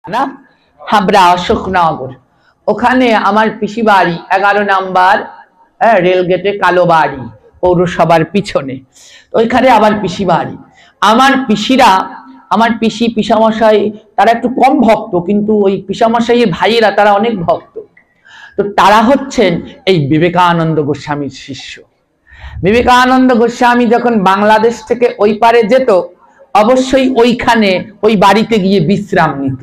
না হাবড়া অশোকনগর, ওখানে আমার পিসি বাড়ি 11 নাম্বার রেলগেটে কালো বাড়ি পৌরসভার পিছনে। ওইখানে আমার পিসি বাড়ি। আমার পিসিরা, আমার পিসি পিসামশাই তারা একটু কম ভক্ত, কিন্তু ওই পিসামশাইয়ের ভাইয়েরা তারা অনেক ভক্ত। তো তারা হচ্ছেন এই বিবেকানন্দ গোস্বামীর শিষ্য। বিবেকানন্দ গোস্বামী যখন বাংলাদেশ থেকে ওই পারে যেত, অবশ্যই ওইখানে ওই বাড়িতে গিয়ে বিশ্রাম নিত,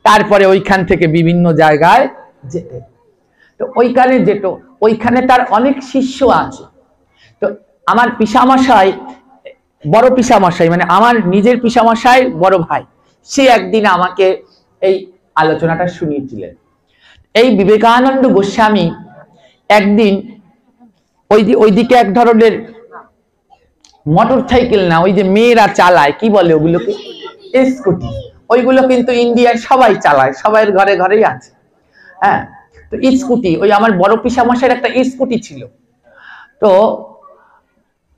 তারপরে ওইখান থেকে বিভিন্ন জায়গায় যেত। তো ওইখানে যেত, ওইখানে তার অনেক শিষ্য আছে। তো আমার পিসামশাই, বড় পিসামশাই মানে আমার নিজের পিসামশাই বড় ভাই, সে একদিন আমাকে এই আলোচনাটা শুনিয়েছিলেন। এই বিবেকানন্দ গোস্বামী একদিন ওইদিকে এক ধরনের মোটর সাইকেল, না ওই যে মেয়েরা চালায়, কি বলে ওগুলোকে, স্কুটি, ওইগুলো কিন্তু ইন্ডিয়ায় সবাই চালায়, সবাই ঘরে ঘরেই আছে। হ্যাঁ, তো স্কুটি, ওই আমার বড় পিসামশাইয়ের একটা স্কুটি ছিল। তো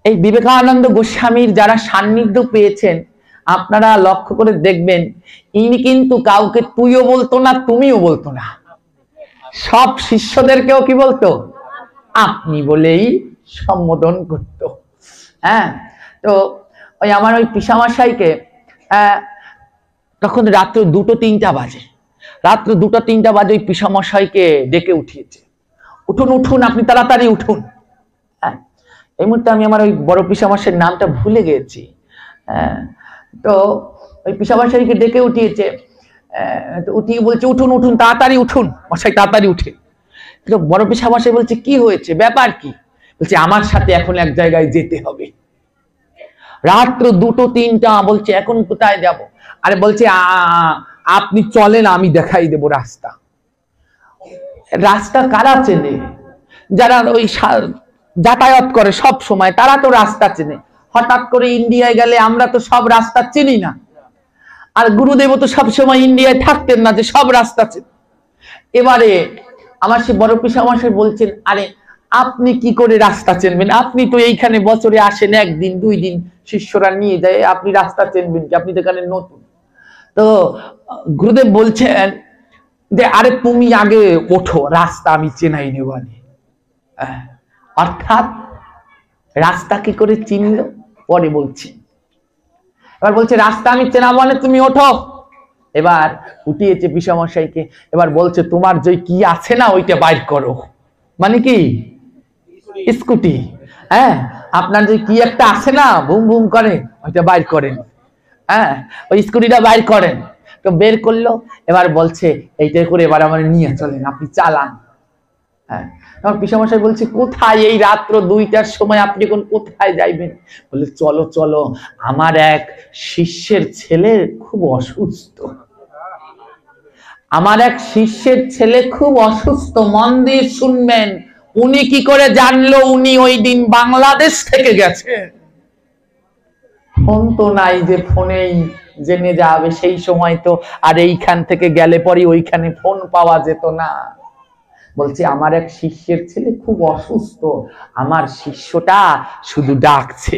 এই বিবেকানন্দ গোস্বামীর যারা সান্নিধ্য পেয়েছেন, আপনারা লক্ষ্য করে দেখবেন, ইনি কিন্তু কাউকে তুইও বলতো না, তুমিও বলতো না, সব শিষ্যদেরকেও কি বলতো, আপনি বলেই সম্বোধন করতো। হ্যাঁ, তো ওই আমার ওই পিসামশাইকে তখন রাত্র 2-3টা বাজে, রাত্র 2-3টা বাজে ওই পিসামশাইকে ডেকে উঠিয়েছে, উঠুন উঠুন, আপনি তাড়াতাড়ি উঠুন। হ্যাঁ, এই মুহূর্তে আমি আমার ওই বড় পিসামশাইয়ের নামটা ভুলে গেছি। তো ওই পিসামশাইকে ডেকে উঠিয়েছে, উঠিয়ে বলছে উঠুন উঠুন, তাড়াতাড়ি উঠুন মশাই, তাড়াতাড়ি উঠে। তো বড় পিসামশাই বলছে কি হয়েছে, ব্যাপার কি? বলছে আমার সাথে এখন এক জায়গায় যেতে হবে। রাত্র 2-3টা, বলছে এখন কোথায় যাব? আরে বলছে আপনি চলেন, আমি দেখাই দেব রাস্তা। রাস্তা কারা চেনে? যারা ওই যাতায়াত করে সব সময়, তারা তো রাস্তা চেনে। হঠাৎ করে ইন্ডিয়ায় গেলে আমরা তো সব রাস্তা চিনি না, আর গুরুদেব তো সবসময় ইন্ডিয়ায় থাকতেন না যে সব রাস্তা চেনে। এবারে আমার সে বড় পিসামশাই বলছেন, আরে আপনি কি করে রাস্তা চিনবেন? আপনি তো এইখানে বছরে আসেন 1 দিন 2 দিন, শিষ্যরা নিয়ে যায়, আপনি রাস্তা চিনবেন কি? আপনি তো এখানে নতুন। তো গুরুদেব বলছেন যে আরে তুমি আগে ওঠো, রাস্তা আমি চেনাই নেবানি। অর্থাৎ রাস্তা কি করে চিনলো পরে বলছি। এবার বলছে রাস্তা আমি চেনা মানে তুমি ওঠো। এবার উঠিয়েছে পিসামশাইকে, এবার বলছে তোমার যে কি আছে না ওইটা বাইর করো। মানে কি? স্কুটি। হ্যাঁ, আপনার যে কি একটা আছে না বুম বুম করে, ওইটা বাইর করেন। হ্যাঁ, ওই স্কুটিটা বাইর করেন। তো বের করলো, এবার বলছে এইটাই করে এবার আমার নিয়ে চলেন, আপনি চালান। হ্যাঁ, আমার পিসামশাই বলছে কোথায়, এই রাত্র 2টার সময় আপনি এখন কোথায় যাইবেন? বলে চলো চলো, আমার এক শিষ্যের ছেলে খুব অসুস্থ, আমার এক শিষ্যের ছেলে খুব অসুস্থ, মন দিয়ে শুনবেন। উনি কি করে জানলো উনি ওই দিন বাংলাদেশ থেকে গেছে? ফোন তো নাই যে ফোনেই জেনে যাবে, সেই সময় তো আর এইখান থেকে গেলে পরে ওইখানে ফোন পাওয়া যেত না। বলছে আমার এক শিষ্যের ছেলে খুব অসুস্থ, আমার শিষ্যটা শুধু ডাকছে,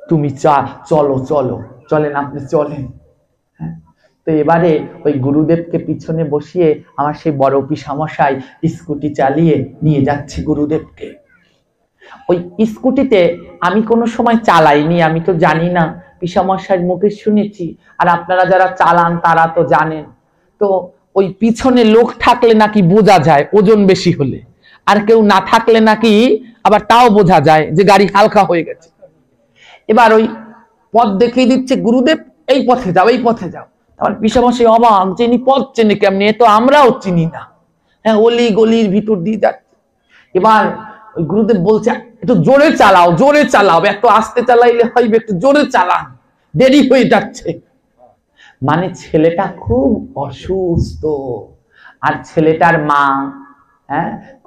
তুমি চলো চলো, চলেন আপনি চলেন। তো এবারে ওই গুরুদেবকে পিছনে বসিয়ে আমার সেই বড় পিসামশাই স্কুটি চালিয়ে নিয়ে যাচ্ছে গুরুদেবকে। ওই স্কুটিতে আমি কোনো সময় চালাইনি, আমি তো জানি না, পিসামশাইয়ের মুখে শুনেছি, আর আপনারা যারা চালান তারা তো জানেন। তো ওই পিছনে লোক থাকলে নাকি বোঝা যায় ওজন বেশি হলে, আর কেউ না থাকলে নাকি আবার তাও বোঝা যায় যে গাড়ি হালকা হয়ে গেছে। এবার ওই পথ দেখিয়ে দিচ্ছে গুরুদেব, এই পথে যাও, এই পথে যাও। আমার পিসামশাই অবাক, যিনি পথ চেনে কেমনি, এ তো আমরাও চিনি না। হ্যাঁ, অলি গলির ভিতর দিয়ে যাচ্ছে। এবার ওই গুরুদেব বলছে একটু জোরে চালাও, জোরে চালাও, এত আস্তে চালাইলে হইবে, একটু জোরে চালান, দেরি হয়ে যাচ্ছে। মানে ছেলেটা খুব অসুস্থ, আর ছেলেটার মা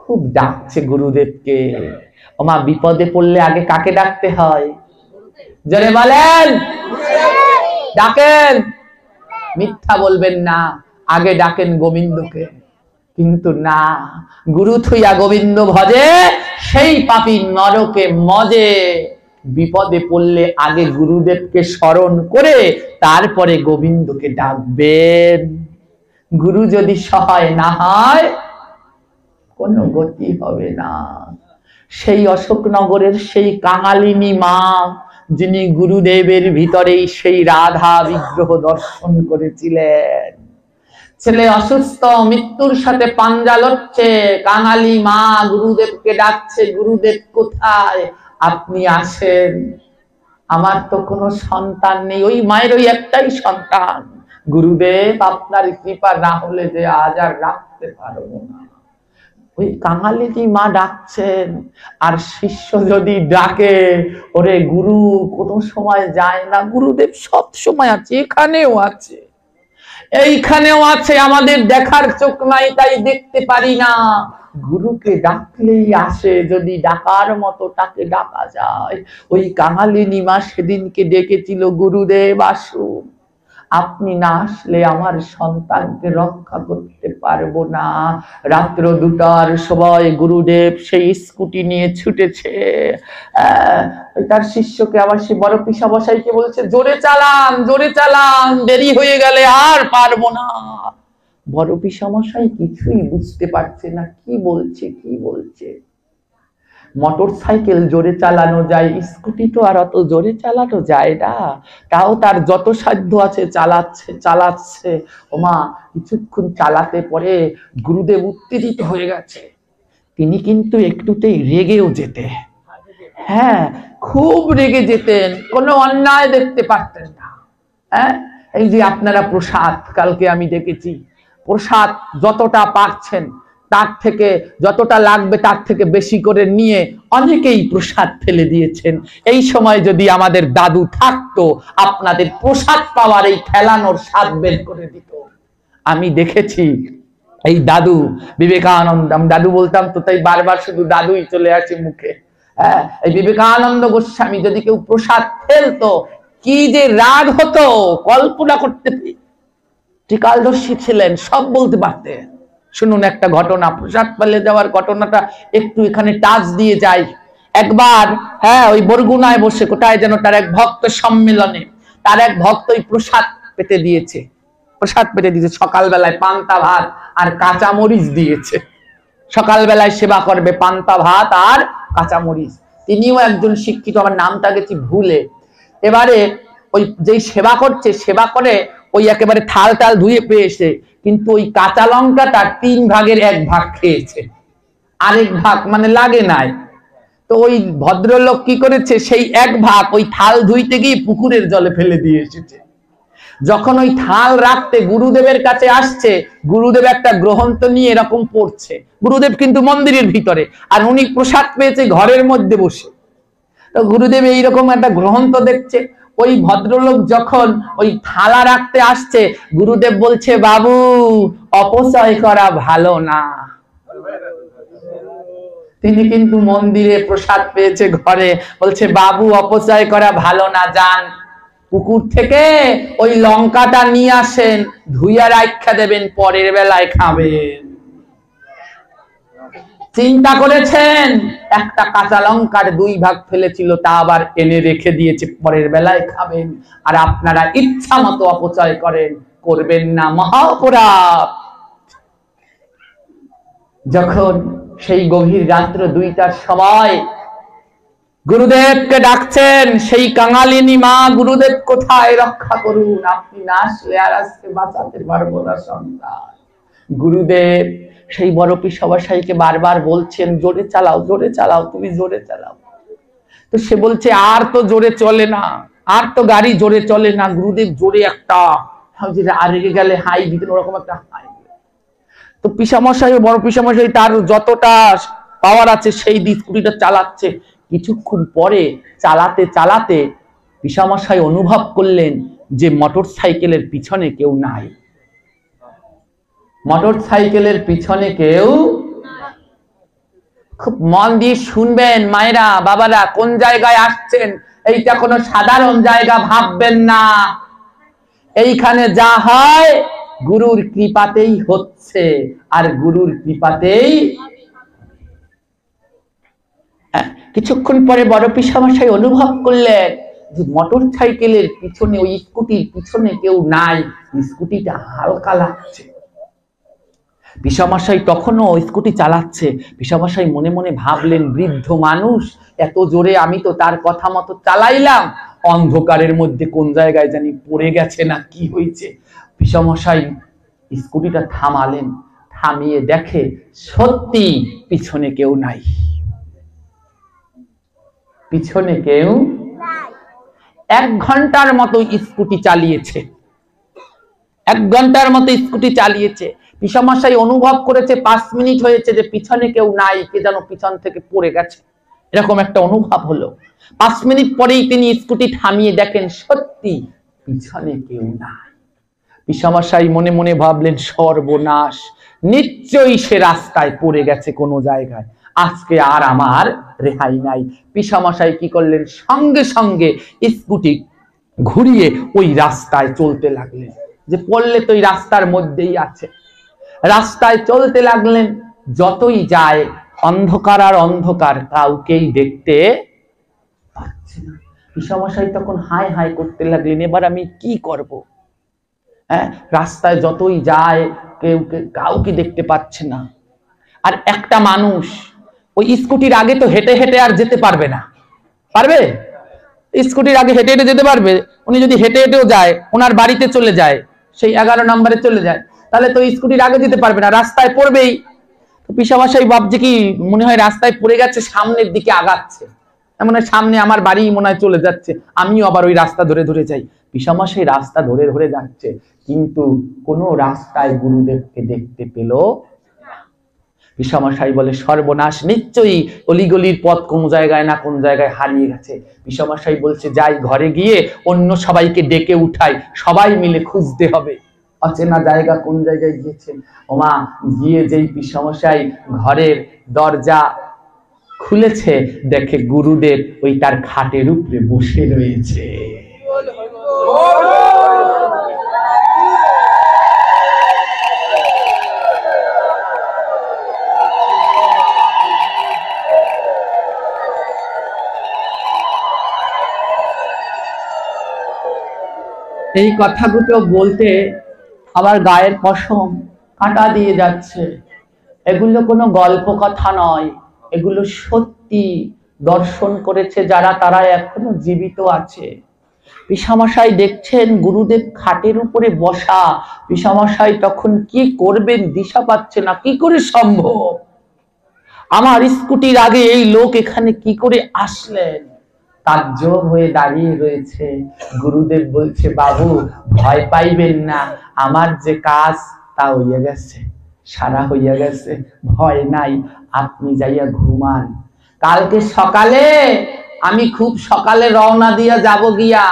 খুব ডাকছে গুরুদেবকে। ও মা, বিপদে পড়লে আগে কাকে ডাকতে হয়? জোরে বলেন, ডাকেন, মিথ্যা বলবেন না, আগে ডাকেন গোবিন্দকে। কিন্তু না, গুরু থুইয়া গোবিন্দ ভজে, সেই পাপী নরকে মজে। বিপদে পড়লে আগে গুরুদেবকে স্মরণ করে তারপরে গোবিন্দকে ডাকবেন। গুরু যদি সহায় না হয় কোনো গতি হবে না। সেই অশোকনগরের সেই কাঙালিনী মা, যিনি গুরুদেবের ভিতরেই সেই রাধা বিগ্রহ দর্শন করেছিলেন, ছেলে অসুস্থ, মৃত্যুর সাথে পাঞ্জা লড়ছে, কাঙালি মা গুরুদেবকে ডাকছে, গুরুদেব কোথায়, আপনি আসেন, আমার তো কোনো সন্তান নেই। ওই মায়ের ওই একটাই সন্তান, গুরুদেব আপনার কৃপা না হলে যে আজ আর রাখতে পারবো না। ওই কাঙালিনী মা ডাকছেন, আর শিষ্য যদি ডাকে, ওরে গুরু কোনো সময় যায় না, গুরুদেব সব সময় আছে, এখানেও আছে, এইখানেও আছে, আমাদের দেখার চোখ নাই তাই দেখতে পারি না, গুরুকে ডাকলেই আসে, যদি ডাকার মতো তাকে ডাকা যায়। ওই কাঙালিনী মা সেদিনকে ডেকেছিল, গুরুদেব আসুন, আপনি না আসলে আমার সন্তানকে রক্ষা করতে পারবো না। রাত্র 2টার সময় গুরুদেব সেই স্কুটি নিয়ে ছুটেছে, তার শিষ্যকে আবার সে বড় পিসামশাইকে বলছে, জোরে চালান, জোরে চালান, দেরি হয়ে গেলে আর পারবো না। বড় পিসামশাই কিছুই বুঝতে পারছে না, কি বলছে কি বলছে। মোটর সাইকেল জোরে চালানো যায়, স্কুটি তো আর অত জোরে চালানো যায় না, তাও তার যত সাধ্য আছে চালাচ্ছে চালাচ্ছে। ওমা কিছুক্ষণ চালাতে পরে গুরুদেব উত্তেজিত হয়ে গেছে, তিনি কিন্তু একটুতেই রেগেও যেতে, হ্যাঁ খুব রেগে যেতেন, কোনো অন্যায় দেখতে পারতেন না। হ্যাঁ, এই যে আপনারা প্রসাদ, কালকে আমি দেখেছি, প্রসাদ যতটা পাচ্ছেন তার থেকে, যতটা লাগবে তার থেকে বেশি করে নিয়ে অনেকেই প্রসাদ ফেলে দিয়েছেন। এই সময় যদি আমাদের দাদু থাকতো, আপনাদের প্রসাদ পাওয়ার এই ফেলানোর স্বাদ বের করে দিত। আমি দেখেছি এই দাদু বিবেকানন্দ, আমি দাদু বলতাম তো তাই বারবার শুধু দাদুই চলে আসে মুখে। হ্যাঁ, এই বিবেকানন্দ গোস্বামী যদি কেউ প্রসাদ ফেলতো, কি যে রাগ হতো কল্পনা করতে। ত্রিকালদর্শী ছিলেন, সব বলতে পারতেন। শুনুন একটা ঘটনা, প্রসাদ ফেলে যাওয়ার ঘটনাটা একটু এখানে টাচ দিয়ে যাই। একবার হ্যাঁ ওই বরগুনায় বসে, কোথায় যেন তার এক ভক্ত সম্মেলনে, তার এক ভক্ত ওই প্রসাদ পেতে দিয়েছে, প্রসাদ পেতে দিয়েছে, সকালবেলায় পান্তা ভাত আর কাঁচা মরিচ দিয়েছে। সকালবেলায় সেবা করবে পান্তা ভাত আর কাঁচা মরিচ। তিনিও একজন শিক্ষিত, আমার নামটা গেছি ভুলে। এবারে ওই যেই সেবা করছে, সেবা করে ওই একেবারে থাল টাল ধুয়ে পেয়েছে, কিন্তু ওই কাঁচা লঙ্কাটা 3 ভাগের 1 ভাগ খেয়েছে, আরেক ভাগ মানে লাগে নাই। তো ওই ভদ্রলোক কি করেছে, সেই 1 ভাগ ওই থাল ধুইতে গিয়ে পুকুরের জলে ফেলে দিয়ে এসেছে। যখন ওই থাল রাখতে গুরুদেবের কাছে আসছে, গুরুদেব একটা গ্রন্থ নিয়ে এরকম পড়ছে, গুরুদেব কিন্তু মন্দিরের ভিতরে, আর উনি প্রসাদ পেয়েছে ঘরের মধ্যে বসে। তো গুরুদেব এইরকম একটা গ্রন্থ দেখছে। ওই ভদ্রলোক যখন ওই থালা রাখতে আসছে, গুরুদেব বলছে, বাবু অপচয় করা ভালো না। তিনি কিন্তু মন্দিরে প্রসাদ পেয়েছে ঘরে, বলছে বাবু অপচয় করা ভালো না, যান পুকুর থেকে ওই লঙ্কাটা নিয়ে আসেন, ধুইয়া রাখা দেবেন, পরের বেলায় খাবেন। চিন্তা করেছেন, একটা কাঁচা লঙ্কার 2 ভাগ ফেলেছিল, তা আবার এনে রেখে দিয়েছে, পরের বেলায় খাবেন। আর আপনারা ইচ্ছা মতো অপচয় করেন, করবেন না, মহা অপরাধ। যখন সেই গভীর রাত্র 2টার সময় গুরুদেবকে ডাকছেন, সেই কাঙালিনী মা, গুরুদেব কোথায়, রক্ষা করুন, আপনি না আসলে আর আজকে বাঁচাতে পারবো না সন্তান। গুরুদেব সেই বড় পিসামশাইকে বারবার বলছেন, জোরে চালাও, জোরে চালাও, তুমি জোরে চালাও। তো সে বলছে, আর তো জোরে চলে না, আর তো গাড়ি জোরে চলে না। গুরুদেব জোরে একটা, আর রেগে গেলে হাই দিতেন, ওরকম একটা হাই। তো পিসামশাই, বড় পিসামশাই তার যতটা পাওয়ার আছে সেই স্কুটিটা চালাচ্ছে। কিছুক্ষণ পরে চালাতে চালাতে পিসামশাই অনুভব করলেন যে মোটর সাইকেলের পিছনে কেউ নাই। মোটর সাইকেলের পিছনে কেউ, খুব মন দিয়ে শুনবেন মায়েরা বাবারা, কোন জায়গায় আসছেন, এইটা কোনো সাধারণ জায়গা ভাববেন না। এইখানে যা হয় গুরুর কৃপাতেই হচ্ছে, আর গুরুর কৃপাতেই। কিছুক্ষণ পরে বড় পিসামশাই অনুভব করলেন যে মোটর সাইকেলের পিছনে, ওই স্কুটির পিছনে কেউ নাই, স্কুটিটা হালকা লাগছে। পিসামশাই তখনও স্কুটি চালাচ্ছে। পিসামশাই মনে মনে ভাবলেন, বৃদ্ধ মানুষ, এত জোরে আমি তো তার কথা মতো চালাইলাম, অন্ধকারের মধ্যে কোন জায়গায় জানি পড়ে গেছে না কি হয়েছে। পিসামশাই স্কুটিটা থামালেন, থামিয়ে দেখে সত্যি পিছনে কেউ নাই, পিছনে কেউ। 1 ঘন্টার মতো স্কুটি চালিয়েছে, 1 ঘন্টার মতো স্কুটি চালিয়েছে। পিসামশাই অনুভব করেছে 5 মিনিট হয়েছে যে পিছনে কেউ নাই, কে যেন পিছন থেকে পড়ে গেছে, এরকম একটা অনুভব হলো। 5 মিনিট পরেই তিনি স্কুটি থামিয়ে দেখেন সত্যি পিছনে কেউ নাই। পিসামশাই মনে মনে ভাবলেন, সর্বনাশ, নিশ্চয়ই সে রাস্তায় পড়ে গেছে কোনো জায়গায়, আজকে আর আমার রেহাই নাই। পিসামশাই কি করলেন, সঙ্গে সঙ্গে স্কুটি ঘুরিয়ে ওই রাস্তায় চলতে লাগলেন, যে পড়লে তো ওই রাস্তার মধ্যেই আছে। রাস্তায় চলতে লাগলেন, যতই যায় অন্ধকার আর অন্ধকার, কাউকেই দেখতে পাচ্ছে না। পিসামশাই তখন হাই হাই করতে লাগলেন, এবার আমি কি করব? রাস্তায় যতই যায় কাউকে দেখতে পাচ্ছে না। আর একটা মানুষ ওই স্কুটির আগে তো হেঁটে হেঁটে আর যেতে পারবে না, পারবে? স্কুটির আগে হেঁটে হেঁটে যেতে পারবে? উনি যদি হেঁটে হেঁটেও যায়, ওনার বাড়িতে চলে যায়, সেই 11 নম্বরে চলে যায়, তাহলে তো স্কুটির আগে যেতে পারবে না, রাস্তায় পড়বেই। তো পিসামশাই ভাবছে কি, মনে হয় রাস্তায় পড়ে গেছে, সামনের দিকে আগাচ্ছে, এমন সামনে আমার বাড়ি মনে হয় চলে যাচ্ছে, আমিও আবার ওই রাস্তা ধরে ধরে যাই। পিসামশাই রাস্তা ধরে ধরে যাচ্ছে, কিন্তু কোনো রাস্তায় গুরুদেবকে দেখতে পেল। পিসামশাই বলে, সর্বনাশ, নিশ্চয়ই অলিগলির পথ কোন জায়গায় না কোন জায়গায় হারিয়ে গেছে। পিসামশাই বলছে, যাই ঘরে গিয়ে অন্য সবাইকে ডেকে উঠাই, সবাই মিলে খুঁজতে হবে অচেনা জায়গা কোন জায়গায় গিয়েছে। ওমা, গিয়ে যেই পিসামশাই ঘরের দরজা খুলেছে, দেখে গুরুদেব ওই তার খাটের উপরে বসে রয়েছে। এই কথাগুলো বলতে আমার গায়ের পশম কাঁটা দিয়ে যাচ্ছে। এগুলো কোনো গল্প কথা নয়, এগুলো সত্যি দর্শন করেছে যারা, তারা এখনো জীবিত আছে। পিসামশাই দেখছেন গুরুদেব খাটের উপরে বসা। পিসামশাই তখন কি করবেন দিশা পাচ্ছে না, কি করে সম্ভব? আমার স্কুটির আগে এই লোক এখানে কি করে আসলেন? তাজ্জব হয়ে দাঁড়িয়ে রয়েছে। গুরুদেব বলছে, বাবু ভয় পাইবেন না, আমার যে কাজ তা হইয়া গেছে, সারা হইয়া গেছে, ভয় নাই, আপনি যাইয়া ঘুমান। কালকে সকালে আমি খুব সকালে রওনা দিয়া যাব গিয়া,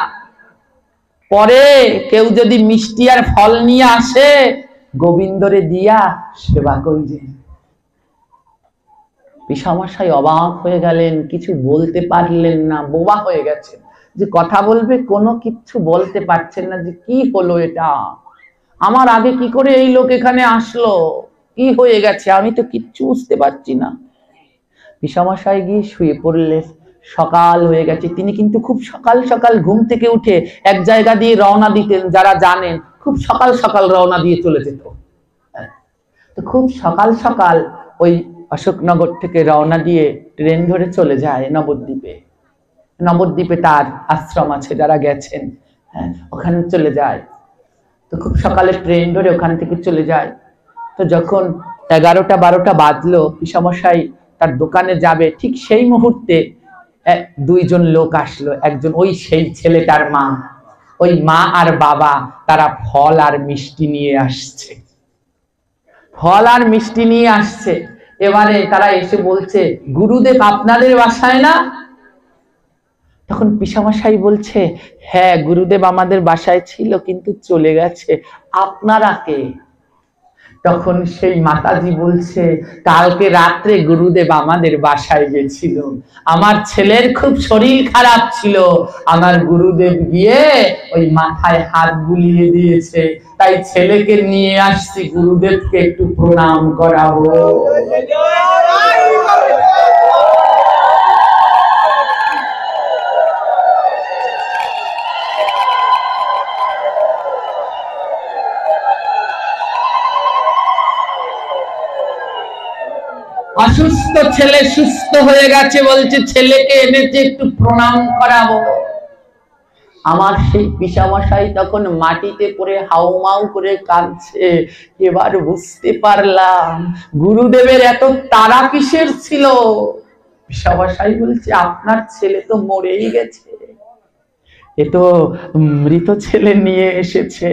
পরে কেউ যদি মিষ্টি আর ফল নিয়ে আসে, গোবিন্দরে দিয়া সেবা করিবে। পিসামশাই অবাক হয়ে গেলেন, কিছু বলতে পারলেন না, বোবা হয়ে গেছেন, যে কথা বলবে কোনো কিছু বলতে পারছেন না, যে কি হলো এটা, আমার আগে কি করে এই লোক এখানে আসলো, কি হয়ে গেছে, আমি তো কিচ্ছু বুঝতে পারছি না। পিসামশাই গিয়ে শুয়ে পড়লেন। সকাল হয়ে গেছে। তিনি কিন্তু খুব সকাল সকাল ঘুম থেকে উঠে এক জায়গা দিয়ে রওনা দিতেন, যারা জানেন খুব সকাল সকাল রওনা দিয়ে চলে যেত। তো খুব সকাল সকাল ওই অশোকনগর থেকে রওনা দিয়ে ট্রেন ধরে চলে যায় নবদ্বীপে। নবদ্বীপে তার আশ্রম আছে, যারা গেছেন ওখানে চলে যায়। তো খুব সকালে ট্রেন ধরে ওখান থেকে চলে যায়। তো যখন 11টা-12টা বাজলো, পিসামশাই তার দোকানে যাবে, ঠিক সেই মুহূর্তে 2জন লোক আসলো। একজন ওই সেই ছেলেটার মা, ওই মা আর বাবা, তারা ফল আর মিষ্টি নিয়ে আসছে, ফল আর মিষ্টি নিয়ে আসছে। এবারে তারা এসে বলছে, গুরুদেব আপনাদের বাসায় না? তখন পিসামশাই বলছে, হ্যাঁ গুরুদেব আমাদের বাসায় ছিল, কিন্তু চলে গেছে, আপনারা কে? তখন সেই মাতাজি বলছে, কালকে রাত্রে গুরুদেব আমাদের বাসায় গেছিল, আমার ছেলের খুব শরীর খারাপ ছিল, আমার গুরুদেব গিয়ে ওই মাথায় হাত বুলিয়ে দিয়েছে, তাই ছেলেকে নিয়ে আসছি, গুরুদেবকে একটু প্রণাম করাবো। অসুস্থ ছেলে সুস্থ হয়ে গেছে, বলছে ছেলেকে এনেছে একটু প্রণাম করাবো। আমার সেই পিসামশাই তখন মাটিতে পড়ে হাউমাউ করে কাঁদছে। এবার বুঝতে পারলাম গুরুদেবের এত তাড়া কিসের ছিল। পিসামশাই বলছে আপনার ছেলে তো মরেই গেছে, এ তো মৃত ছেলে নিয়ে এসেছে।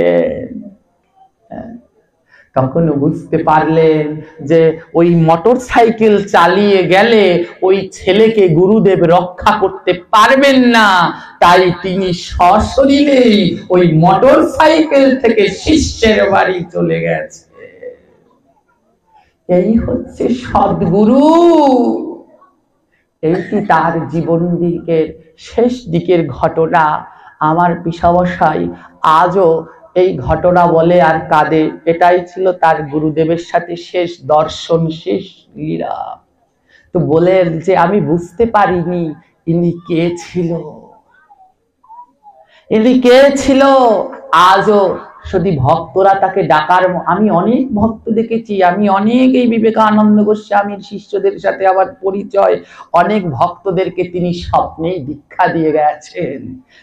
তখন বুঝতে পারলেন যে ওই মোটর সাইকেল চালিয়ে গেলে ওই ছেলেকে গুরুদেব রক্ষা করতে পারবেন না, তাই তিনি সশরীরেই ওই মোটর সাইকেল থেকে শিষ্যের বাড়ি চলে গেছে। এই হচ্ছে সদ্গুরু। এইটি তার জীবন দিকের শেষ দিকের ঘটনা। আমার পিসামশাই আজও এই ঘটনা বলে আর কাঁদে। এটাই ছিল তার গুরুদেবের সাথে শেষ দর্শন, শেষ লীলা। তো বলেন যে আমি বুঝতে পারিনি ইনি কে ছিল, ইনি কে ছিল। আজও যদি ভক্তরা তাকে ডাকার, আমি অনেক ভক্ত দেখেছি, আমি অনেক এই বিবেকানন্দ গোস্বামীর শিষ্যদের সাথে আমার পরিচয়, অনেক ভক্তদেরকে তিনি স্বপ্নেই দীক্ষা দিয়ে গেছেন।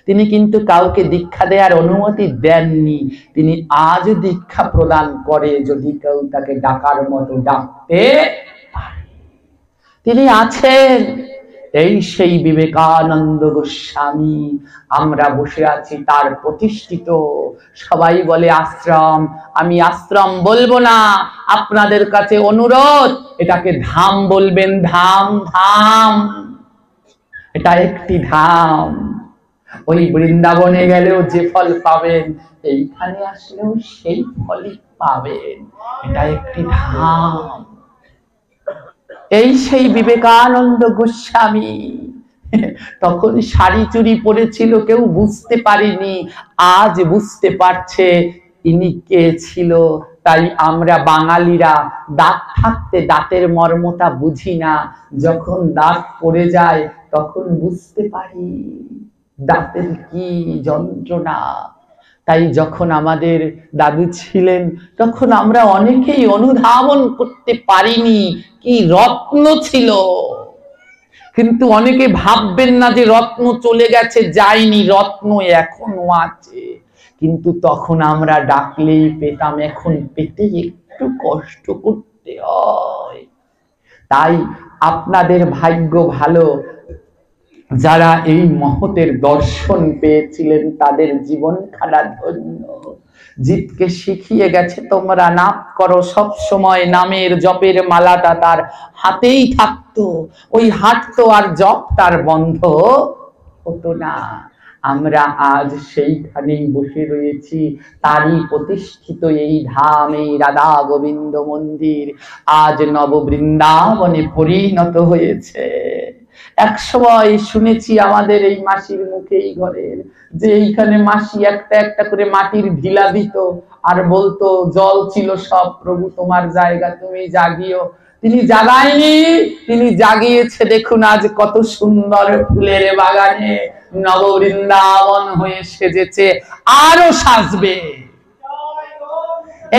তিনি কিন্তু কাউকে দীক্ষা দেওয়ার অনুমতি দেননি, তিনি আজ দীক্ষা প্রদান করে যদি কেউ তাকে ডাকার মতো ডাকতে পারে। তিনি আছেন। এই সেই বিবেকানন্দ গোস্বামী। আমরা বসে আছি তার প্রতিষ্ঠিত, সবাই বলে আশ্রম, আমি আশ্রম বলবো না, আপনাদের কাছে অনুরোধ এটাকে ধাম বলবেন। ধাম, ধাম, এটা একটি ধাম। ওই বৃন্দাবনে গেলেও যে ফল পাবেন এইখানে আসলেও সেই ফলই পাবেন। এটা একটি ধাম। এই সেই বিবেকানন্দ গোস্বামী। তখন শাড়ি চুড়ি পরেছিল, কেউ বুঝতে পারেনি, আজ বুঝতে পারছে ইনি কে ছিল। তাই আমরা বাঙালিরা দাঁত থাকতে দাঁতের মর্মটা বুঝি না, যখন দাঁত পড়ে যায় তখন বুঝতে পারি দাঁতের কি যন্ত্রণা। তাই যখন আমাদের দাদু ছিলেন তখন আমরা অনেকেই অনুধাবন করতে পারিনি কি রত্ন ছিল। কিন্তু অনেকে ভাববেন না যে রত্ন চলে গেছে, যায়নি, রত্ন এখনো আছে। কিন্তু তখন আমরা ডাকলেই পেতাম, এখন পেতে একটু কষ্ট করতে হয়। তাই আপনাদের ভাগ্য ভালো, যারা এই মহতের দর্শন পেয়েছিলেন তাদের জীবন খানা ধন্য। জিতকে শিখিয়ে গেছে তোমরা নাম করো সব সময়, নামের জপের মালাটা তার হাতেই থাকতো, ওই হাঁটতো আর জপ তার বন্ধ হতো না। আমরা আজ সেইখানেই বসে রয়েছি, তারই প্রতিষ্ঠিত এই ধাম, এই রাধা গোবিন্দ মন্দির আজ নব বৃন্দাবনে পরিণত হয়েছে। এক সময় শুনেছি আমাদের এই মাসির মুখে, এই ঘরের, যে এইখানে মাসি একটা একটা করে মাটির ঢিলা দিত আর বলতো জল ছিল সব, প্রভু তোমার জায়গা, তুমি জাগিও। তিনি জাগায়নি, তিনি জাগিয়েছে। দেখুন আজ কত সুন্দর ফুলের বাগানে নব বৃন্দাবন হয়ে সেজেছে, আরো সাজবে,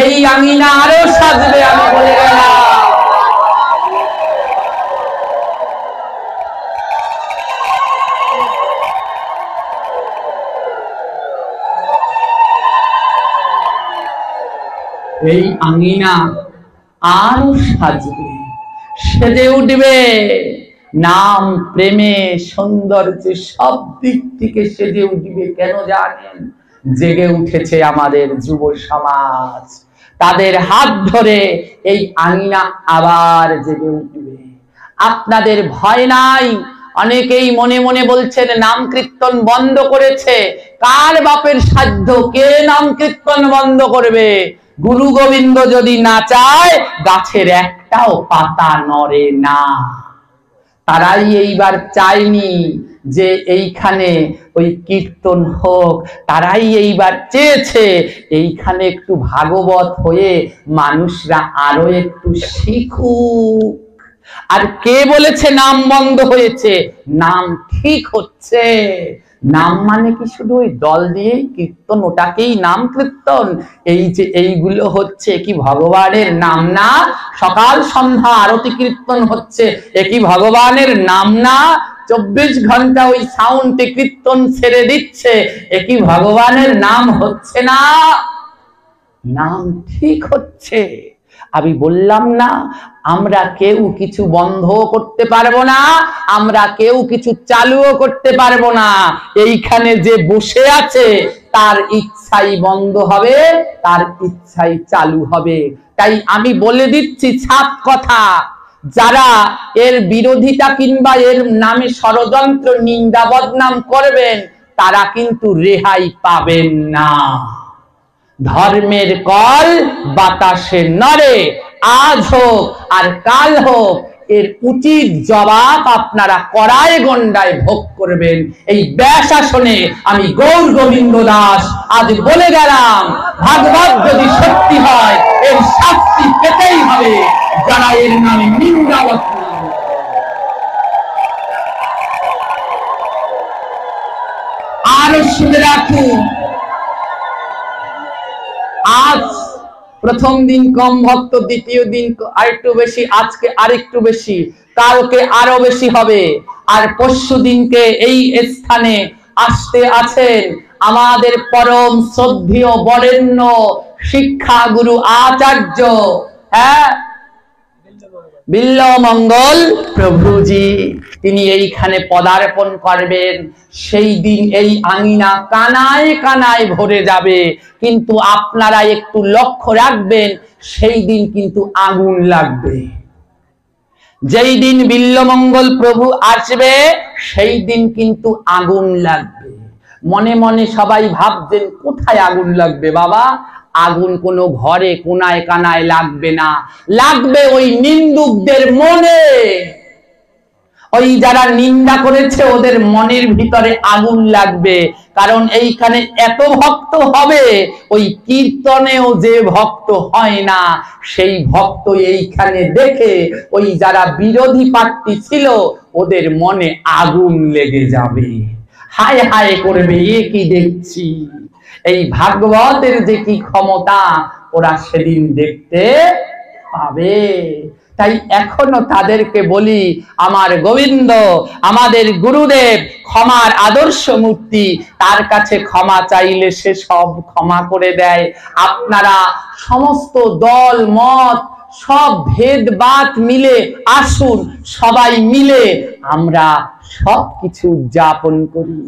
এই আঙিনা আরো সাজবে, আমি বলে গেলাম। এই আঙিনা আরো সাজবে, সেজে উঠবে, নাম, প্রেমে, সৌন্দর্যে সব দিক থেকে সেজে উঠবে। কেন জানেন? জেগে উঠেছে আমাদের যুব সমাজ, তাদের হাত ধরে এই আঙিনা আবার জেগে উঠবে। আপনাদের ভয় নাই। অনেকেই মনে মনে বলছেন নাম কীর্তন বন্ধ করেছে। কার বাপের সাধ্য, কে নাম কীর্তন বন্ধ করবে? গুরু গোবিন্দ যদি না চায় গাছের একটাও পাতা নড়ে না। তারাই এইবার চায়নি যে এইখানে ওই কীর্তন হোক, তারাই এইবার চেয়েছে এইখানে একটু ভাগবত হয়ে মানুষরা আরো একটু শিখুক। আর কে বলেছে নাম বন্ধ হয়েছে? নাম ঠিক হচ্ছে। নাম মানে কি শুধু ওই দল দিয়ে কীর্তন, ওটাকেই নাম কীর্তন? এই যে এইগুলো হচ্ছে কি ভগবানের নাম না? সকাল সন্ধ্যা আরতি কীর্তন হচ্ছে, এ কি ভগবানের নাম না? 24 ঘন্টা ওই সাউন্ডে কীর্তন ছেড়ে দিচ্ছে, এ কি ভগবানের নাম হচ্ছে না? নাম ঠিক হচ্ছে। আমি বললাম না, আমরা কেউ কিছু বন্ধ করতে পারবো না, আমরা কেউ কিছু চালুও করতে পারবো না। এইখানে যে বসে আছে তার ইচ্ছাই বন্ধ হবে, তার ইচ্ছাই চালু হবে। তাই আমি বলে দিচ্ছি ছাপ কথা, যারা এর বিরোধিতা কিংবা এর নামে ষড়যন্ত্র নিন্দা বদনাম করবেন, তারা কিন্তু রেহাই পাবেন না। ধর্মের কল বাতাসে নড়ে, আজ হোক আর কাল হোক, এর উচিত জবাব আপনারা কড়ায় গন্ডায় ভোগ করবেন। এই ব্যাসাসনে আমি গৌর গোবিন্দ দাস আজ বলে গেলাম, ভাগবত যদি সত্যি হয় এর শাস্তি পেতেই হবে যারা এর নামে নিন্দা বদনাম। আরো শুনে রাখুন, আজ প্রথম দিন কম ভক্ত, দ্বিতীয় দিন আরেকটু বেশি, আজকে আরেকটু বেশি, কালকে আরো বেশি হবে। আর পরশু দিনকে এই স্থানে আসতে আছেন আমাদের পরম শ্রদ্ধেয় বরেণ্য শিক্ষা গুরু আচার্য বিল্লমঙ্গল প্রভুজি। তিনি এইখানে পদার্পণ করবেন। সেই দিন এই আঙিনা কানায় কানায় ভরে যাবে। কিন্তু আপনারা একটু লক্ষ্য রাখবেন, সেই দিন কিন্তু আগুন লাগবে। যেই দিন বিল্লমঙ্গল প্রভু আসবে সেই দিন কিন্তু আগুন লাগবে। মনে মনে সবাই ভাবছেন কোথায় আগুন লাগবে বাবা? আগুন কোনো ঘরে কোনায় কানায় লাগবে না, লাগবে ওই নিন্দুকদের মনে। ওই যারা নিন্দা করেছে ওদের মনের ভিতরে আগুন লাগবে। কারণ এইখানে এত ভক্ত হবে, ওই কীর্তনেও যে ভক্ত হয় না সেই ভক্ত এইখানে দেখে ওই যারা বিরোধী প্রার্থী ছিল ওদের মনে আগুন লেগে যাবে, হায় হায় করবে, এ কি দেখছি। এই ভাগবতের যে কি ক্ষমতা ওরা সেদিন দেখতে পাবে। তাই এখনো তাদেরকে বলি, আমার গোবিন্দ, আমাদের গুরুদেব ক্ষমার আদর্শ মূর্তি, তার কাছে ক্ষমা চাইলে সে সব ক্ষমা করে দেয়। আপনারা সমস্ত দল মত সব ভেদবাদ মিলে আসুন, সবাই মিলে আমরা সবকিছু উদযাপন করি।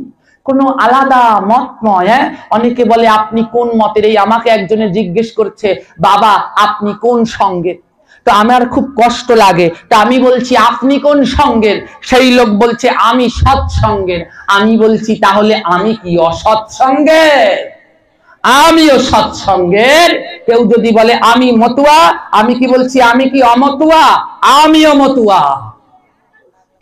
কোনো আলাদা মত নয়। অনেকে বলে আপনি কোন মতের? এই আমাকে একজনে জিজ্ঞেস করছে, বাবা আপনি কোন সঙ্গের? তো আমার খুব কষ্ট লাগে। তা আমি বলছি আপনি কোন সঙ্গের? সেই লোক বলছে আমি সৎসঙ্গের। আমি বলছি তাহলে আমি কি অসৎসঙ্গের? আমিও সৎসঙ্গের। কেউ যদি বলে আমি মতুয়া, আমি কি বলছি আমি কি অমতুয়া? আমিও মতুয়া।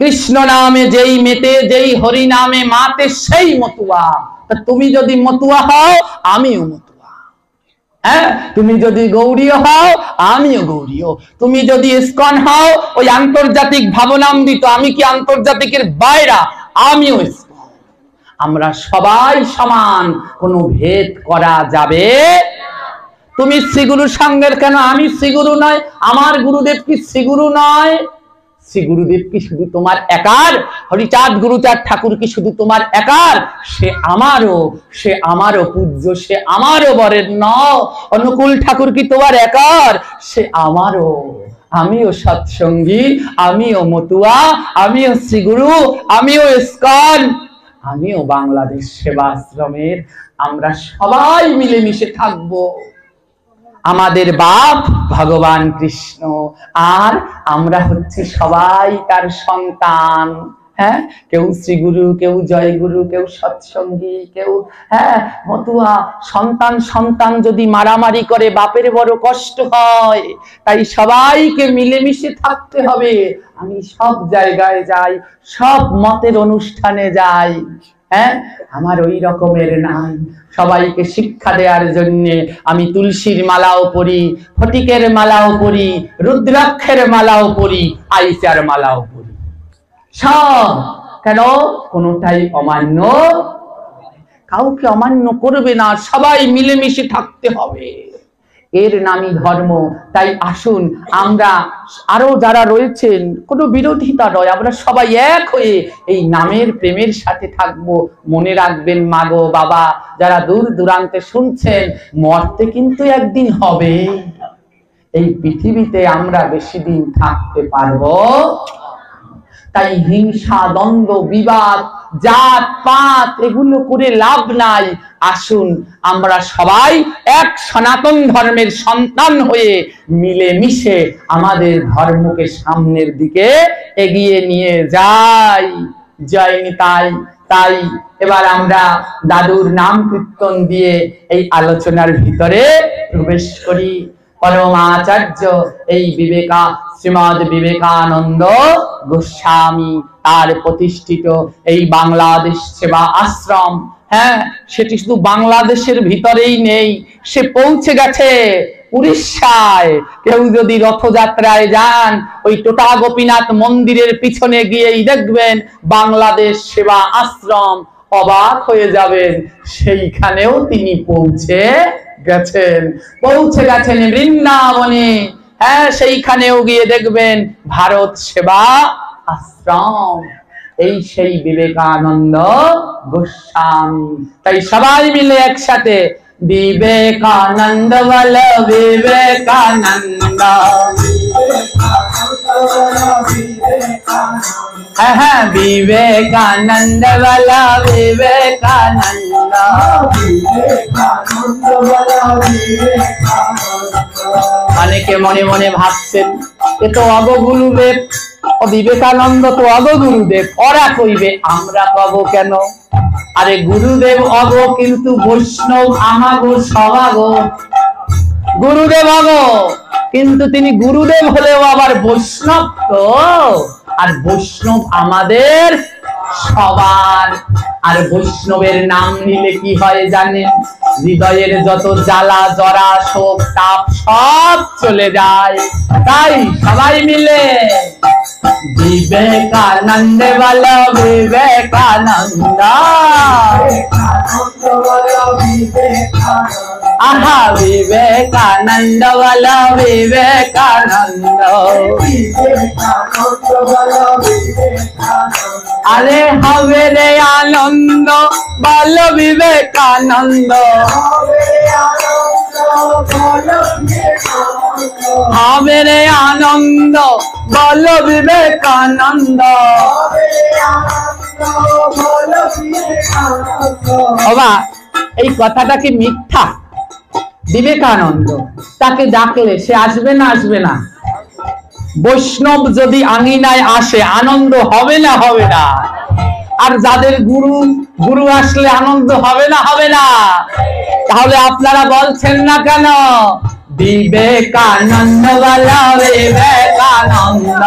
কৃষ্ণ নামে যেই মেতে, যেই হরি নামে মাতে সেই মতুয়া। তা তুমি যদি মতুয়া হও আমিও মতুয়া। তুমি যদি গৌরীয় হও আমিও গৌরীয়। তুমি যদি ইসকন হও ওই আন্তর্জাতিক ভাবনামৃত, আমি কি আন্তর্জাতিকের বাইরা? আমিও ইসকন। আমরা সবাই সমান, কোনো ভেদ করা যাবে। তুমি শ্রীগুরু সঙ্গের কেন? আমি শ্রীগুরু নয়? আমার গুরুদেব কি শ্রীগুরু নয়? শ্রী গুরুদেব কি শুধু তোমার একার? হরিচাঁদ গুরুচাঁদ ঠাকুর কি শুধু তোমার একার? সে আমারও পূজ্য, সে আমারও বরেণ্য। অনুকূল ঠাকুর কি তোমার একার? সে আমারও। আমিও সৎসঙ্গী, আমিও মতুয়া, আমিও শ্রীগুরু, আমিও ইসকন, আমিও বাংলাদেশ সেবাশ্রমের। আমরা সবাই মিলেমিশে থাকবো। আমাদের বাপ ভগবান কৃষ্ণ, আর আমরা হচ্ছে সবাই তার সন্তান। কেউ শ্রীগুরু, কেউ জয়গুরু, কেউ সৎসঙ্গী, কেউ মতুয়া। সন্তান সন্তান যদি মারামারি করে বাপের বড় কষ্ট হয়। তাই সবাইকে মিলেমিশে থাকতে হবে। আমি সব জায়গায় যাই, সব মতের অনুষ্ঠানে যাই, আমার ওই রকমের নাই। সবাইকে শিক্ষা দেওয়ার জন্য আমি তুলসীর মালাও পরি, ফটিকের মালাও পরি, রুদ্রাক্ষের মালাও পরি, আইসার মালাও পরি। সব কেন? কোনটাই অমান্য কাউকে অমান্য করবে না, সবাই মিলেমিশে থাকতে হবে, এর নামই ধর্ম। তাই আসুন আমরা আরো যারা রয়েছেন, কোনো বিরোধিতা নয়, আমরা সবাই এক হয়ে এই নামের প্রেমের সাথে থাকবো। মনে রাখবেন মা গো বাবা, যারা দূর দূরান্তে শুনছেন, মরতে কিন্তু একদিন হবে। এই পৃথিবীতে আমরা বেশি দিন থাকতে পারবো, তাই হিংসা, দ্বন্দ্ব, বিবাদ, জাত পাত এগুলো করে লাভ নাই। আসুন আমরা সবাই এক সনাতন ধর্মের সন্তান হয়ে মিলেমিশে আমাদের ধর্মকে সামনের দিকে এগিয়ে নিয়ে যাই। জয় নিতাই। তাই এবার আমরা দাদুর নাম কীর্তন দিয়ে এই আলোচনার ভিতরে প্রবেশ করি। পরমাচার্য এই শ্রীমদ বিবেকানন্দ গোস্বামী তার প্রতিষ্ঠিত এই বাংলাদেশ সেবা আশ্রম, হ্যাঁ, সেটি শুধু বাংলাদেশের ভিতরেই নেই, সে পৌঁছে গেছে উড়িষ্যায়। কেউ যদি রথযাত্রায় যান, ওই টোটা গোপীনাথ মন্দিরের পিছনে গিয়েই দেখবেন বাংলাদেশ সেবা আশ্রম, অবাক হয়ে যাবেন, সেইখানেও তিনি পৌঁছে গেছেন বৃন্দাবনে। হ্যাঁ, সেইখানেও গিয়ে দেখবেন ভারত সেবা আশ্রম, এই সেই বিবেকানন্দ গোস্বামী। তাই সবাই মিলে একসাথে বিবেকানন্দ বল বিবেকানন্দ, হ্যাঁ হ্যাঁ বিবেকানন্দ বল বিবেকানন্দ। অনেকে মনে মনে ভাবছেন, এ তো অগগুরুদেব, বিবেকানন্দ তো অগগুরুদেব, ওরা কইবে, আমরা পাবো কেন? আরে গুরুদেব অগ, কিন্তু বৈষ্ণব আমাগো সবাগো। গুরুদেব অগ, কিন্তু তিনি গুরুদেব হলেও আবার বৈষ্ণব তো, আর বৈষ্ণব আমাদের সবার। আর বৈষ্ণবের নাম নিলে কি হয় জানেন? হৃদয়ের যত জ্বালা জরা শোক তাপ সব চলে যায়। তাই সবাই মিলে বিবেকানন্দ বল বিবেকানন্দ, আহা বিবেকানন্দ বল বিবেকানন্দ। আরে হবে রে আনন্দ বল বিবেকানন্দ, হবে রে আনন্দ বল বিবেকানন্দ। বাবা, এই কথাটা কি মিথ্যা? বিবেকানন্দ, তাকে ডাকলে সে আসবে না? আসবে না? বৈষ্ণব যদি আঙিনায় আসে, আনন্দ হবে না? হবে না? আর যাদের গুরু আসলে আনন্দ হবে না? হবে না? তাহলে আপনারা বলছেন না কেন? বিবেকানন্দ বল বিবেকানন্দ,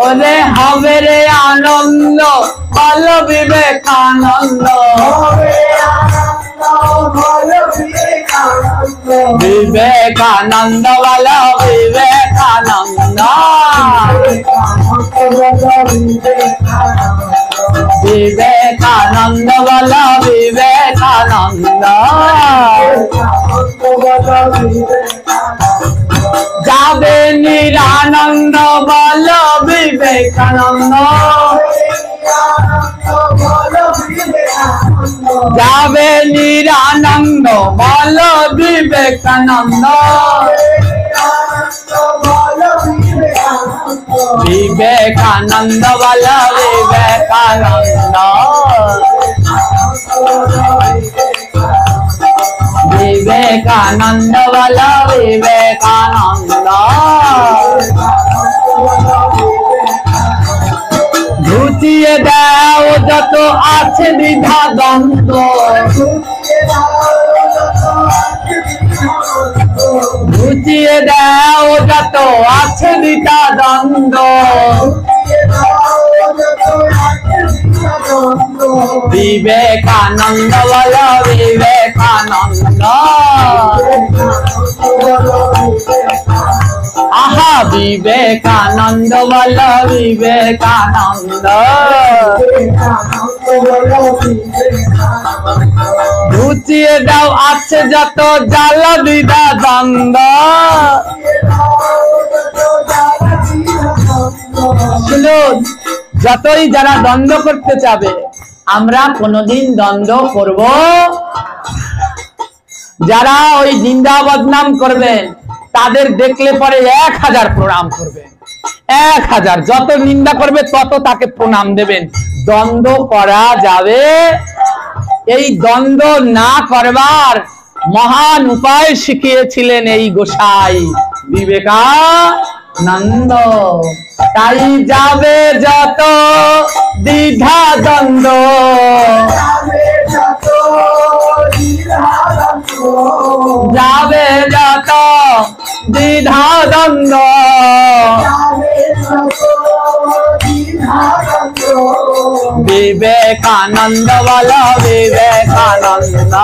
ওরে হবে রে আনন্দ বল বিবেকানন্দ। বিবেকানন্দ বল বিবেকানন্দ, বিবেকানন্দ বল বিবেকানন্দ। যাবে নিরানন্দ বল বিবেকানন্দ, যাবে নিরানন্দ বল বিবেকানন্দ। বিবেকানন্দ বল বিবেকানন্দ, বিবেকানন্দ বল বিবেকানন্দ। ঘুচিয়ে দাও যত আছে দ্বিধা দ্বন্দ্ব, ঘুচিয়ে দাও যত আছে দ্বিধা দ্বন্দ্ব। বিবেকানন্দ বল বিবেকানন্দ, আহা বিবেকানন্দ বলো বিবেকানন্দ। ঘুচিয়ে দাও আছে যত জাল দ্বিধা দ্বন্দ্ব। শুনুন, যতই যারা দ্বন্দ্ব করতে চাবে, আমরা কোনোদিন দ্বন্দ্ব করব। যারা ওই নিন্দা বদনাম করবেন তাদের দেখলে পরে 1000 প্রণাম করবেন, 1000। যত নিন্দা করবে তত তাকে প্রণাম দেবেন। দ্বন্দ্ব করা যাবে? এই দ্বন্দ্ব না করবার মহান উপায় শিখিয়েছিলেন এই গোসাই বিবেকানন্দ। তাই যাবে যত দ্বিধা দ্বন্দ্ব, যাবে যত দ্বিধা দ্বন্দ্ব, বিবেকানন্দ বলো বিবেকানন্দ।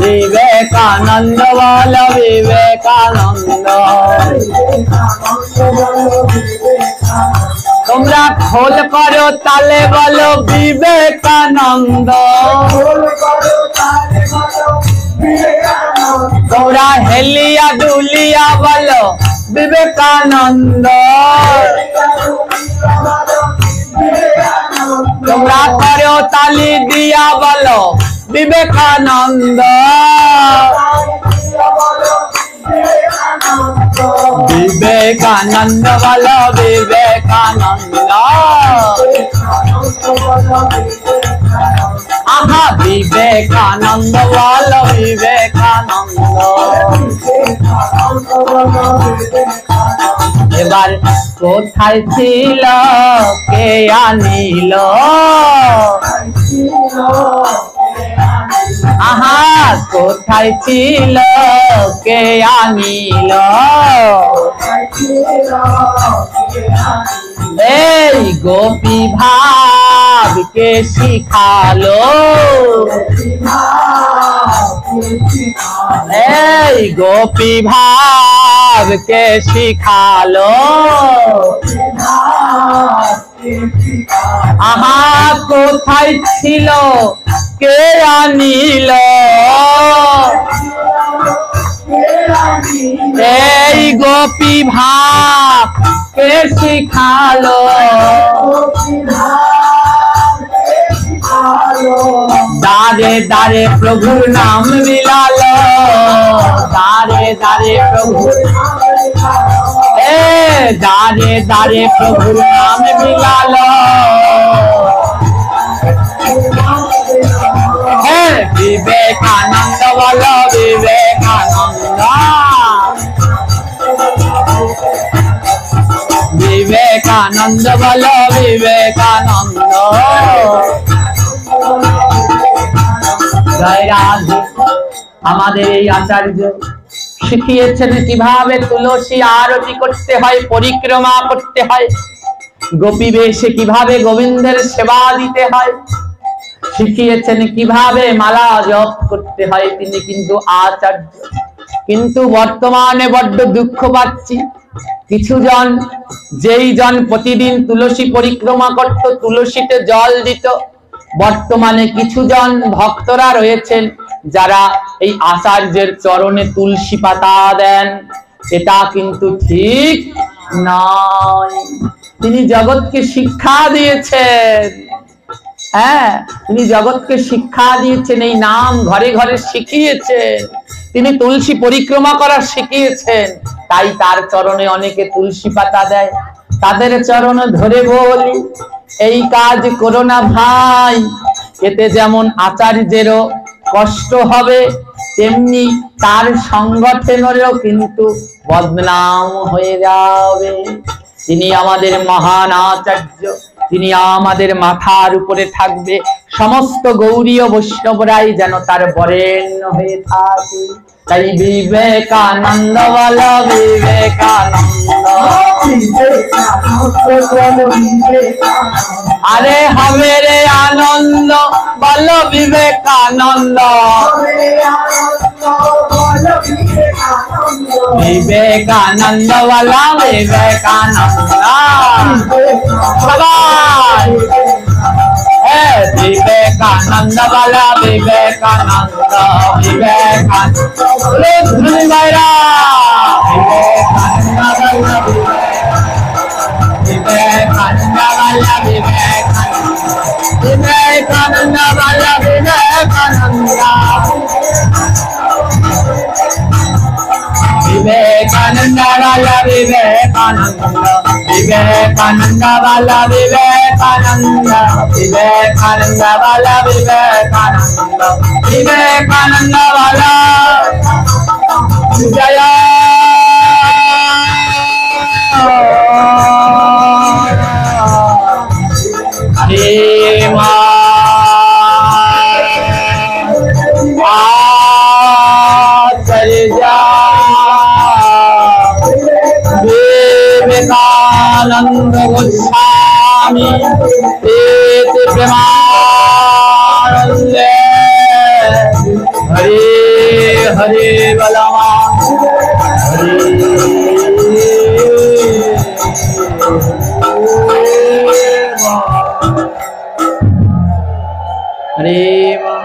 বিবেকানন্দ বলো বিবেকানন্দ। তোমরা খোল করো তালে বলো বিবেকানন্দ। তোমরা হেলিয়া দুলিয়া বলো বিবেকানন্দ। তোমরা করো তালি দিয়া বলো বিবেকানন্দ। বিবেকানন্দ বলো বিবেকানন্দ। আহা বিবেকানন্দ বলো বিবেকানন্দ। এবার কোথায় ছিল কে আনিল, আহা কোথায় ছিল কে আনিল, এই গোপী ভাব কে শিখালো, এই গোপী ভাব কে শিখালো, আহা কোথায় ছিল কে আনিল, এই গোপী ভাব কে শিখালো, দারে দারে প্রভুর নাম বিলালো, দারে দারে প্রভুর, দারে দারে প্রভুর নাম বিলালো, বিবেকানন্দ বলো বিবেকানন্দ। বিবেকানন্দ বলো বিবেকানন্দ। জয় রাধে। আমাদের এই আচার্য শিখিয়েছেন কিভাবে তুলসী আরতি করতে হয়, পরিক্রমা করতে হয়, গোপী বেশে কিভাবে গোবিন্দের সেবা দিতে হয়, শিখিয়েছেন কিভাবে মালা জপ করতে হয়। তিনি কিন্তু আচার্য। কিন্তু বর্তমানে বড্ড দুঃখ পাচ্ছি, কিছু জন, যেই জন প্রতিদিন তুলসী পরিক্রমা করত, তুলসীতে জল দিত, বর্তমানে কিছু জন ভক্তরা রয়েছেন যারা এই আচার্যের চরণে তুলসী পাতা দেন। এটা কিন্তু ঠিক নয়। তিনি জগৎকে শিক্ষা দিয়েছেন, হ্যাঁ তিনি জগৎকে শিক্ষা দিয়েছেন, এই নাম ঘরে ঘরে শিখিয়েছেন, তিনি তুলসী পরিক্রমা করা শিখিয়েছেন। তাই তার চরণে অনেকে তুলসী পাতা দেয়। তাদের চরণ ধরে বলি, এই কাজ করো না ভাই, এতে যেমন আচার্যেরও কষ্ট হবে, তেমনি তার সংগঠনেরও কিন্তু বদনাম হয়ে যাবে। তিনি আমাদের মহান আচার্য, তিনি আমাদের মাথার উপরে থাকবে। সমস্ত গৌরীয় বৈষ্ণবরাই যেন তার বরেণ্য হয়ে থাকে। তাই বিবেকানন্দ বলো বিবেকানন্দ। আরে হবে রে আনন্দ বলো विवेकानंद विवेकानंद वाला विवेकानंद विवेकानंद वाला विवेकानंद विवेकानंद विवेकानंद वाला विवेकानंद वाला विवेकानंद वाला विवेकानंद विवेकानंद वाला विवेकानंद विवेकानंद वाला विवेकानंद विवेकानंद वाला जय हरे विवेकानंद गोस्वामी प्रेमानंदे हरे हरे बलवा हरे हरे